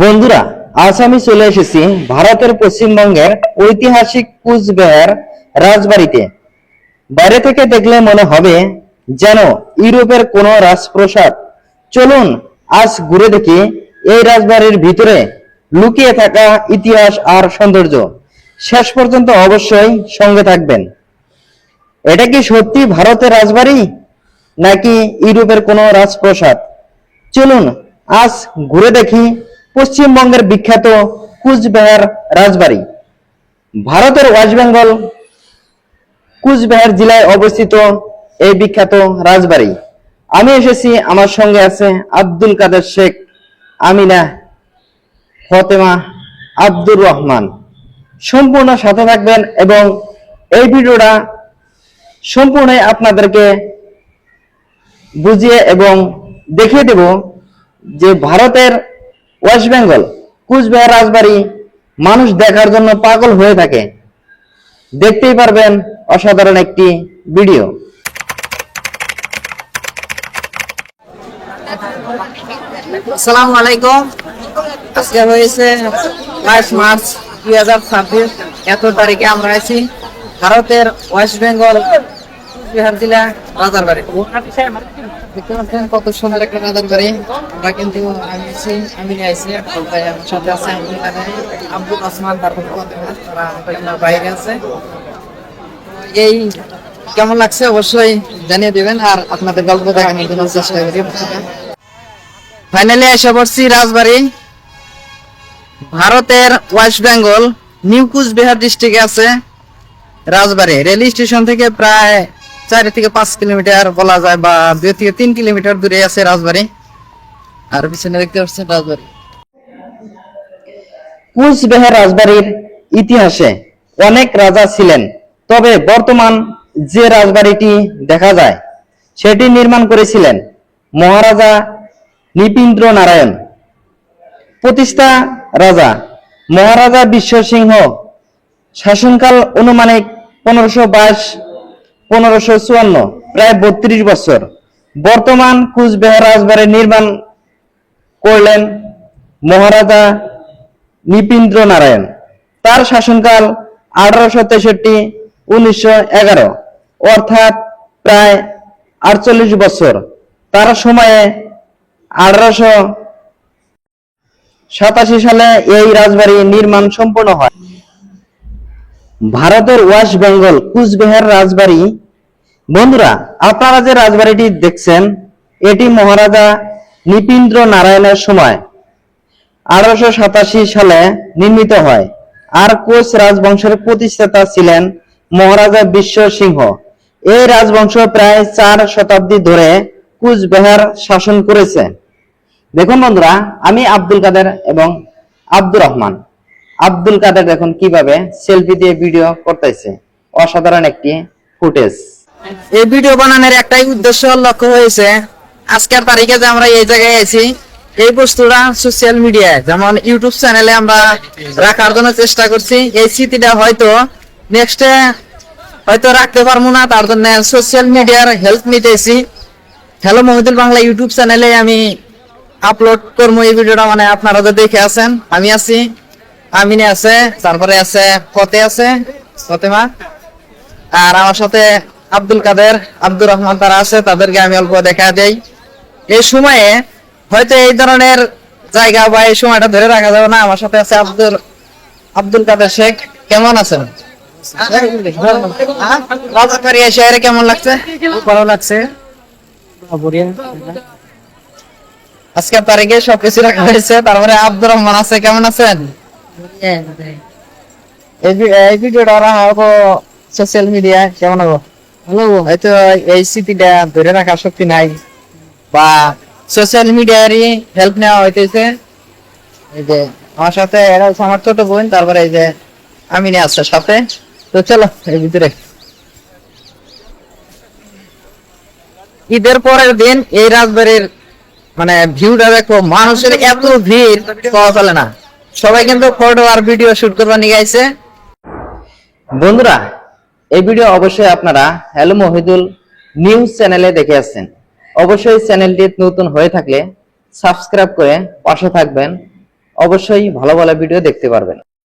বন্ধুরা, আজ আমি চলে এসেছি ভারতের পশ্চিমবঙ্গের ঐতিহাসিক কুচবিহার রাজবাড়িতে। বাইরে থেকে দেখলে মনে হবে যেন ইউরোপের কোনো রাজপ্রাসাদ। চলুন আজ ঘুরে দেখি এই রাজবাড়ির ভিতরে লুকিয়ে থাকা ইতিহাস আর সৌন্দর্য। শেষ পর্যন্ত অবশ্যই সঙ্গে থাকবেন। এটা কি সত্যি ভারতের রাজবাড়ি নাকি ইউরোপের কোনো রাজপ্রাসাদ? চলুন আজ ঘুরে দেখি পশ্চিমবঙ্গের বিখ্যাত কুচবিহার রাজবাড়ি। ভারতের ওয়েস্ট বেঙ্গল কুচবিহার জেলায় অবস্থিত এই বিখ্যাত রাজবাড়ি। আমি এসেছি, আমার সঙ্গে আছে আব্দুল কাদের শেখ, আমিনা, ফতেমা, আব্দুর রহমান। সম্পূর্ণ সাথে থাকবেন এবং এই ভিডিওটা সম্পূর্ণ আপনাদেরকে বুঝিয়ে এবং দেখিয়ে দেব যে ভারতের ওয়েস্ট বেঙ্গল কুচবিহার রাজবাড়ি মানুষ দেখার জন্য পাগল হয়ে থাকে। দেখতেই পারবেন অসাধারণ একটি ভিডিও। আসসালামু আলাইকুম। আজকে হয়েছে 22 মার্চ 2026। এত তারিখে আমরা আছি ভারতের ওয়েস্ট বেঙ্গল কুচবিহার জেলা রাজারবাড়ি। দেখতে পাচ্ছেন কত সুন্দর একটা রাজারবাড়ি। আমরা কিন্তু আমি আছি আমার সাথে আছে আব্দুল রহমান, তারপর বাইরে আছে। এই কেমন লাগছে অবশ্যই জানিয়ে দিবেন আর আপনাদের গল্প দেখানোর জন্য চেষ্টা করি। ফাইনালি এসে পড়ছি রাজবাড়ি। ভারতের ওয়েস্ট বেঙ্গল নিউ কুচবিহার ডিস্ট্রিক্টে আছে রাজবাড়ি। রেল স্টেশন থেকে প্রায় 4 থেকে 5 কিলোমিটার বলা যায়, বা 2 থেকে 3 কিলোমিটার দূরে আছে রাজবাড়ি। আর পিছনে দেখতে পাচ্ছেন রাজবাড়ি। কুচবিহার রাজবাড়ির ইতিহাসে অনেক রাজা ছিলেন, তবে বর্তমান যে রাজবাড়িটি দেখা যায় সেটি নির্মাণ করেছিলেন মহারাজা নৃপেন্দ্র নারায়ণ। প্রতিষ্ঠা রাজা মহারাজা বিশ্ব সিংহ। শাসনকাল অনুমানিক 1522-1554, প্রায় 32 বছর। বর্তমান কুচবিহার রাজবাড়ি নির্মাণ করলেন মহারাজা নৃপেন্দ্র নারায়ণ। তার শাসনকাল 1863-1911, অর্থাৎ প্রায় 48 বছর। তার সময়ে 1887 সালে এই রাজবাড়ি নির্মাণ সম্পন্ন হয়। ভারতের ওয়েস্ট বেঙ্গল কুচবিহার রাজবাড়ি। বন্ধুরা, আপনারা যে রাজবাড়িটি দেখছেন এটি মহারাজা নৃপেন্দ্র নারায়ণের সময় 1887 সালে নির্মিত হয়। আর কোচ রাজবংশের প্রতিষ্ঠাতা ছিলেন মহারাজা বিশ্ব সিংহ। এই রাজবংশ প্রায় 4 শতাব্দী ধরে কুচবিহার শাসন করেছে। দেখুন বন্ধুরা, আমি আব্দুল কাদের এবং আব্দুর রহমান। আব্দুল কাদের দেখুন কিভাবে সেলফি দিয়ে ভিডিও করতেছে, অসাধারণ একটি ফুটেজ। এই ভিডিও বানানোর একটাই উদ্দেশ্য, লক্ষ্য হয়েছে আজকের তারিখে যে আমরা এই জায়গায় আছি, এই বস্তুটা সোশ্যাল মিডিয়ায় যেমন ইউটিউব চ্যানেলে আমরা রাখার জন্য চেষ্টা করছি। এই স্মৃতিটা হয়তো নেক্সটে হয়তো রাখতে পারবো না, তার জন্য সোশ্যাল মিডিয়ার হেল্প নিতেছি। হ্যালো মহিদুল বাংলা ইউটিউব চ্যানেলে আমি আপলোড করবো এই ভিডিওটা। মানে আপনারা তো দেখে আছেন, আমি আছি, আমিনে আছে, তারপরে আছে ফতেমা, আর আমার সাথে আব্দুল কাদের, আব্দুর রহমান তারা আছে। তাদেরকে আমি অল্প দেখা দেই। এই সময়ে হয়তো এই ধরনের জায়গা বা এই সময়টা ধরে রাখা যাবে না। আমার সাথে আছে আব্দুল কাদের শেখ। কেমন আছেন? রাজারবাড়ি এসে কেমন লাগছে? ভালো লাগছে। আজকের তারিখে সবকিছু রাখা হয়েছে। তারপরে আব্দুর রহমান আছে। কেমন আছেন? এই ভিডিওটা সোশ্যাল মিডিয়া কেমন হবো? ভালো। হয়তো এই স্মৃতিটা ধরে রাখার শক্তি নাই, বা সোশ্যাল মিডিয়ারই হেল্প নেওয়া হইতেছে। এই যে আমার সাথে এরা আমার ছোট বোন, তারপরে এই যে আমিনে আছে সাথে। তো চলো এই ভিতরে। ঈদের পরের দিন এই রাজবাড়ির মানে ভিউটা দেখো, মানুষের এত ভিড় পাওয়া চলে না। সবাই কিন্তু ফটো আর ভিডিও শুট করবার নিয়ে আইছে। বন্ধুরা, এই ভিডিও অবশ্যই আপনারা হ্যালো মহিদুল নিউজ চ্যানেলে দেখে আসছেন। অবশ্যই চ্যানেলটি নতুন হয়ে থাকলে সাবস্ক্রাইব করে পাশে থাকবেন অবশ্যই ভালো ভালো ভিডিও দেখতে পারবেন।